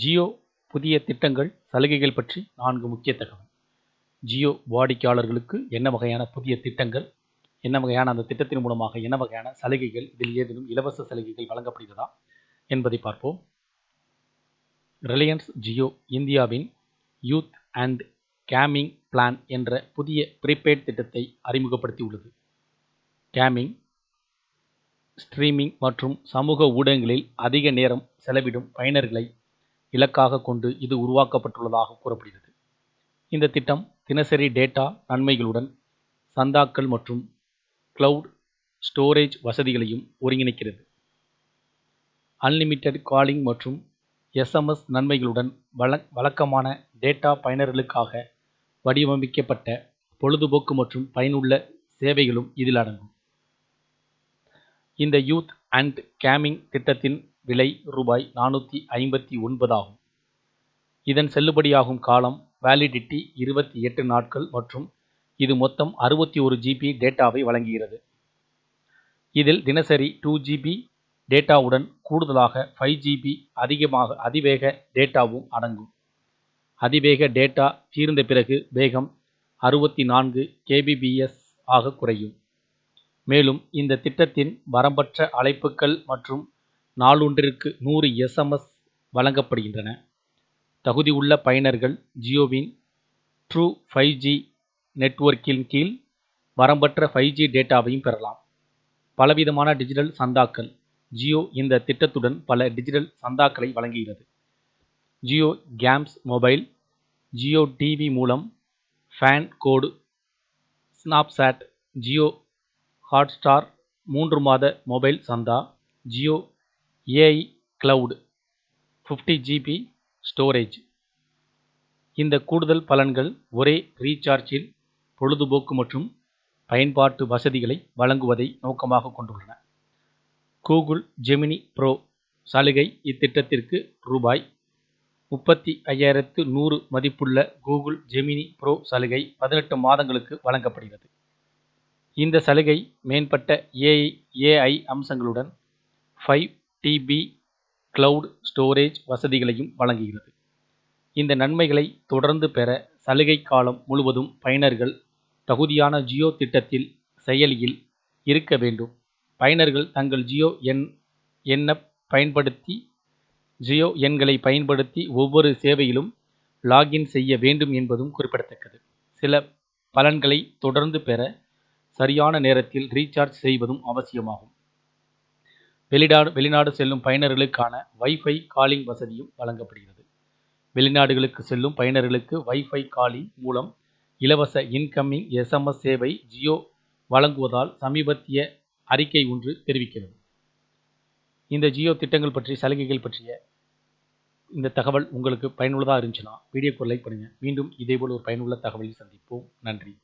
ஜியோ புதிய திட்டங்கள், சலுகைகள் பற்றி 4 முக்கிய தகவல். ஜியோ வாடிக்கையாளர்களுக்கு என்ன வகையான புதிய திட்டங்கள், என்ன வகையான அந்த திட்டத்தின் மூலமாக என்ன வகையான சலுகைகள், இதில் ஏதேனும் இலவச சலுகைகள் வழங்கப்படுகிறதா என்பதை பார்ப்போம். ரிலையன்ஸ் ஜியோ இந்தியாவின் யூத் அண்ட் கேமிங் பிளான் என்ற புதிய ப்ரீபெய்ட் திட்டத்தை அறிமுகப்படுத்தியுள்ளது. கேமிங், ஸ்ட்ரீமிங் மற்றும் சமூக ஊடகங்களில் அதிக நேரம் செலவிடும் பயனர்களை இலக்காக கொண்டு இது உருவாக்கப்பட்டுள்ளதாக கூறப்படுகிறது. இந்த திட்டம் தினசரி டேட்டா நன்மைகளுடன் சந்தாக்கள் மற்றும் கிளவுட் ஸ்டோரேஜ் வசதிகளையும் ஒருங்கிணைக்கிறது. அன்லிமிட்டெட் காலிங் மற்றும் எஸ்எம்எஸ் நன்மைகளுடன் வழக்கமான டேட்டா பயனர்களுக்காக வடிவமைக்கப்பட்ட பொழுதுபோக்கு மற்றும் பயனுள்ள சேவைகளும் இதில் அடங்கும். இந்த யூத் அண்ட் கேமிங் திட்டத்தின் விலை ரூபாய் 459 ஆகும். இதன் செல்லுபடியாகும் காலம் வேலிடிட்டி 28 நாட்கள் மற்றும் இது மொத்தம் 61 GB டேட்டாவை வழங்குகிறது. இதில் தினசரி 2 GB டேட்டாவுடன் கூடுதலாக 5 GB அதிவேக டேட்டாவும் அடங்கும். அதிவேக டேட்டா தீர்ந்த பிறகு வேகம் 64 kbps ஆக குறையும். மேலும் இந்த திட்டத்தின் வரம்பற்ற அழைப்புகள் மற்றும் நாளொன்றிற்கு 100 SMS வழங்கப்படுகின்றன. தகுதி உள்ள பயனர்கள் ஜியோவின் ட்ரூ 5G நெட்வொர்க்கின் கீழ் வரம்பற்ற 5G டேட்டாவையும் பெறலாம். பலவிதமான டிஜிட்டல் சந்தாக்கள். ஜியோ இந்த திட்டத்துடன் பல டிஜிட்டல் சந்தாக்களை வழங்குகிறது. Jio games mobile, Jio TV மூலம் ஃபேன் கோடு, ஸ்னாப்சாட், ஜியோ ஹாட்ஸ்டார் 3 மாத மொபைல் சந்தா, Jio AI cloud, 50 GB storage. இந்த கூடுதல் பலன்கள் ஒரே ரீசார்ஜில் பொழுதுபோக்கு மற்றும் பயன்பாட்டு வசதிகளை வழங்குவதை நோக்கமாக கொண்டுள்ளன. கூகுள் ஜெமினி ப்ரோ சலுகை. இத்திட்டத்திற்கு ரூபாய் 35,100 மதிப்புள்ள கூகுள் ஜெமினி ப்ரோ சலுகை 18 மாதங்களுக்கு வழங்கப்படுகிறது. இந்த சலுகை மேம்பட்ட ஏஐ அம்சங்களுடன் 5 TB கிளவுட் ஸ்டோரேஜ் வசதிகளையும் வழங்குகிறது. இந்த நன்மைகளை தொடர்ந்து பெற சலுகை காலம் முழுவதும் பயனர்கள் தகுதியான ஜியோ திட்டத்தில் செயலியில் இருக்க வேண்டும். பயனர்கள் தங்கள் ஜியோ எண்களை பயன்படுத்தி ஒவ்வொரு சேவையிலும் லாகின் செய்ய வேண்டும் என்பதும் குறிப்பிடத்தக்கது. சில பலன்களை தொடர்ந்து பெற சரியான நேரத்தில் ரீசார்ஜ் செய்வதும் அவசியமாகும். வெளிநாடு செல்லும் பயனர்களுக்கான வைஃபை காலிங் வசதியும் வழங்கப்படுகிறது. வெளிநாடுகளுக்கு செல்லும் பயனர்களுக்கு வைஃபை காலிங் மூலம் இலவச இன்கமிங் SMS சேவை ஜியோ வழங்குவதால் சமீபத்திய அறிக்கை ஒன்று தெரிவிக்கிறது. இந்த ஜியோ திட்டங்கள் பற்றி, சலுகைகள் பற்றிய இந்த தகவல் உங்களுக்கு பயனுள்ளதாக இருந்துச்சுன்னா வீடியோக்கு லைக் பண்ணுங்க. மீண்டும் இதேபோல் ஒரு பயனுள்ள தகவலில் சந்திப்போம். நன்றி.